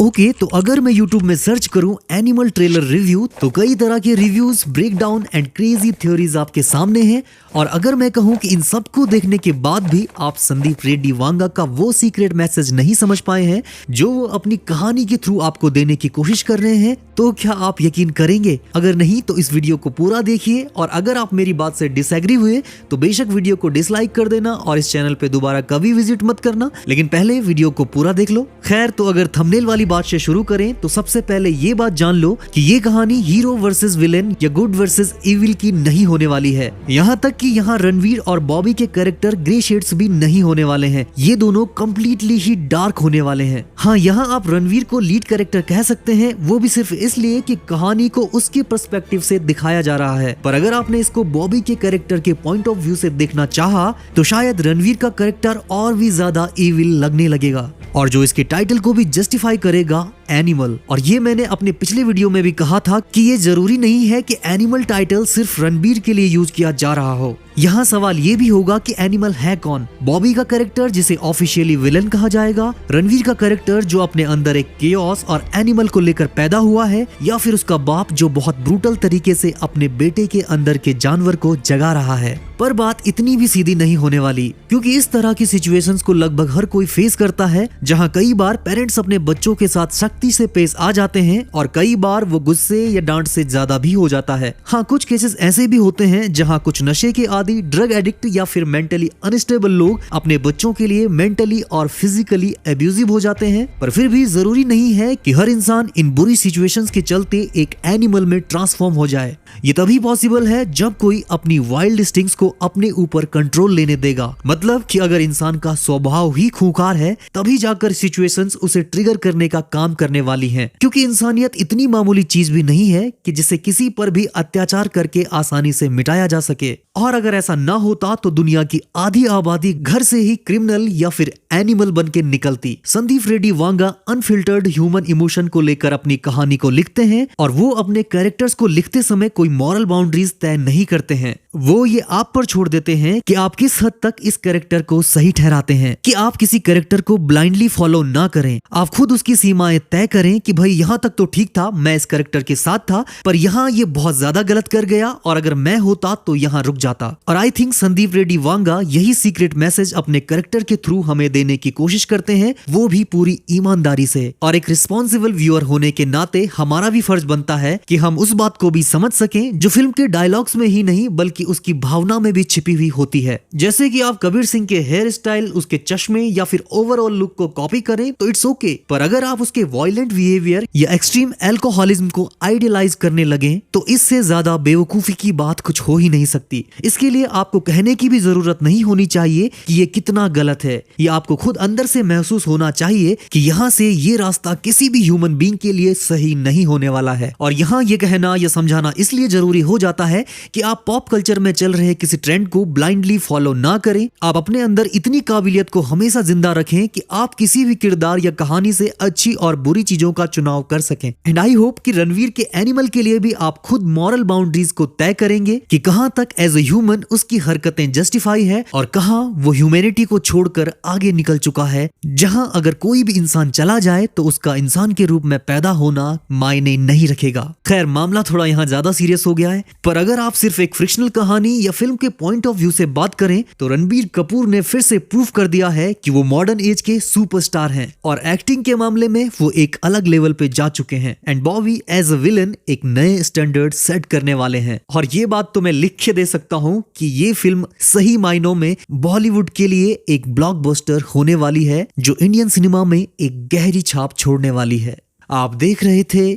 Okay, तो अगर मैं YouTube में सर्च करूं एनिमल ट्रेलर रिव्यू तो कई तरह के reviews, breakdown and crazy theories आपके सामने हैं। और अगर मैं कहूं कि इन सबको देखने के बाद भी आप संदीप रेड्डी वांगा का वो सीक्रेट मैसेज नहीं समझ पाए हैं जो वो अपनी कहानी के थ्रू आपको देने की कोशिश कर रहे हैं, तो क्या आप यकीन करेंगे? अगर नहीं तो इस वीडियो को पूरा देखिए, और अगर आप मेरी बात से डिसएग्री हुए तो बेशक वीडियो को डिसलाइक कर देना और इस चैनल पे दोबारा कभी विजिट मत करना, लेकिन पहले वीडियो को पूरा देख लो। खैर, तो अगर थंबनेल वाली बात से शुरू करें तो सबसे पहले ये बात जान लो कि ये कहानी हीरो वर्सेस विलेन या गुड वर्सेस इविल की नहीं होने वाली है। यहाँ तक कि यहाँ रणवीर और बॉबी के कैरेक्टर ग्रे शेड्स भी नहीं होने वाले हैं। ये दोनों कम्प्लीटली ही डार्क होने वाले हैं। हाँ, यहाँ आप रणवीर को लीड कैरेक्टर कह सकते हैं, वो भी सिर्फ इसलिए कि कहानी को उसके पर्सपेक्टिव से दिखाया जा रहा है। पर अगर आपने इसको बॉबी के कैरेक्टर के पॉइंट ऑफ व्यू से देखना चाहा तो शायद रणवीर का कैरेक्टर और भी ज्यादा इविल लगने लगेगा, और जो इसके टाइटल को भी जस्टिफाई करेगा, एनिमल। और ये मैंने अपने पिछले वीडियो में भी कहा था कि ये जरूरी नहीं है कि एनिमल टाइटल सिर्फ रणबीर के लिए यूज किया जा रहा हो। यहाँ सवाल ये भी होगा कि एनिमल है कौन? बॉबी का कैरेक्टर जिसे ऑफिशियली विलन कहा जाएगा, रणवीर का कैरेक्टर जो अपने अंदर एक केओस और एनिमल को लेकर पैदा हुआ है, या फिर उसका बाप जो बहुत ब्रूटल तरीके से अपने बेटे के अंदर के जानवर को जगा रहा है। पर बात इतनी भी सीधी नहीं होने वाली, क्योंकि इस तरह की सिचुएशंस को लगभग हर कोई फेस करता है, जहां कई बार पेरेंट्स अपने बच्चों के साथ सख्ती से पेश आ जाते हैं और कई बार वो गुस्से या डांट से ज्यादा भी हो जाता है। हाँ, कुछ केसेस ऐसे भी होते हैं जहां कुछ नशे के आदी, ड्रग एडिक्ट या फिर मेंटली अनस्टेबल लोग अपने बच्चों के लिए मेंटली और फिजिकली एब्यूजिव हो जाते हैं। पर फिर भी जरूरी नहीं है कि हर इंसान इन बुरी सिचुएशंस के चलते एक एनिमल में ट्रांसफॉर्म हो जाए। ये तभी पॉसिबल है जब कोई अपनी वाइल्ड इंस्टिंक्ट्स को अपने ऊपर कंट्रोल लेने देगा। मतलब कि अगर इंसान का स्वभाव ही खूंखार है तभी जाकर सिचुएशंस उसे ट्रिगर करने का काम करने वाली हैं। क्योंकि इंसानियत इतनी मामूली चीज भी नहीं है कि जिसे किसी पर भी अत्याचार करके आसानी से मिटाया जा सके। और अगर ऐसा ना होता तो दुनिया की आधी आबादी घर से ही क्रिमिनल या फिर एनिमल बन के निकलती। Sandeep Reddy Vanga unfiltered human emotion को लेकर अपनी कहानी को लिखते हैं, और वो अपने कैरेक्टर्स को लिखते समय कोई मॉरल बाउंड्रीज तय नहीं करते हैं। वो ये आप पर छोड़ देते हैं कि आप किस हद तक इस कैरेक्टर को सही ठहराते हैं। कि आप किसी कैरेक्टर को ब्लाइंडली फॉलो ना करें, आप खुद उसकी सीमाएं तय करें कि भाई यहाँ तक तो ठीक था, मैं इस कैरेक्टर के साथ था, पर यहाँ ये बहुत ज्यादा गलत कर गया, और अगर मैं होता तो यहाँ रुक जाता। और आई थिंक संदीप रेड्डी वांगा यही सीक्रेट मैसेज अपने कैरेक्टर के थ्रू हमें देने की कोशिश करते हैं, वो भी पूरी ईमानदारी से। और एक रिस्पॉन्सिबल व्यूअर होने के नाते हमारा भी फर्ज बनता है कि हम उस बात को भी समझ सकें जो फिल्म के डायलॉग्स में ही नहीं बल्कि उसकी भावना में भी छिपी हुई होती है। जैसे कि आप कबीर सिंह के हेयर स्टाइल, उसके चश्मे या फिर ओवरऑल लुक को कॉपी करें तो इट्स ओके, पर अगर आप उसके वायलेंट बिहेवियर या एक्सट्रीम अल्कोहलिज्म को आइडियलाइज करने लगे तो इससे ज्यादा बेवकूफी की बात कुछ हो ही नहीं सकती। इसके लिए आपको कहने की भी जरूरत नहीं होनी चाहिए कि ये कितना गलत है। ये आपको खुद अंदर से महसूस होना चाहिए कि यहाँ से ये रास्ता किसी भी ह्यूमन बीइंग के लिए सही नहीं होने वाला है। और यहाँ ये कहना या समझाना इसलिए जरूरी हो जाता है कि आप पॉप कल्चर में चल रहे किसी ट्रेंड को ब्लाइंडली फॉलो ना करें। आप अपने अंदर इतनी काबिलियत को हमेशा जिंदा रखें कि आप किसी भी किरदार या कहानी से अच्छी और बुरी चीजों का चुनाव कर सकें। एंड आई होप कि रणवीर के एनिमल के लिए भी आप खुद मॉरल बाउंड्रीज को तय करेंगे कि कहां तक एज ए ह्यूमन उसकी हरकतें जस्टिफाई है और कहां वो ह्यूमैनिटी को छोड़कर आगे निकल चुका है, जहां अगर कोई भी इंसान चला जाए तो उसका इंसान के रूप में पैदा होना मायने नहीं रखेगा। खैर, मामला थोड़ा यहाँ ज्यादा सीरियस हो गया है, पर अगर आप सिर्फ एक फ्रिक्शनल कहानी या फिल्म के पॉइंट ऑफ व्यू से बात करें तो रणबीर कपूर ने फिर से प्रूव कर दिया है कि वो मॉडर्न एज के सुपरस्टार हैं, और एक्टिंग के मामले में वो एक अलग लेवल पे जा चुके हैं। And Bobby as a villain एक नए स्टैंडर्ड सेट करने वाले हैं। और ये बात तो मैं लिख के दे सकता हूँ कि ये फिल्म सही मायनों में बॉलीवुड के लिए एक ब्लॉकबस्टर होने वाली है, जो इंडियन सिनेमा में एक गहरी छाप छोड़ने वाली है। आप देख रहे थे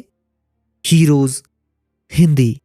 हीरोज हिंदी।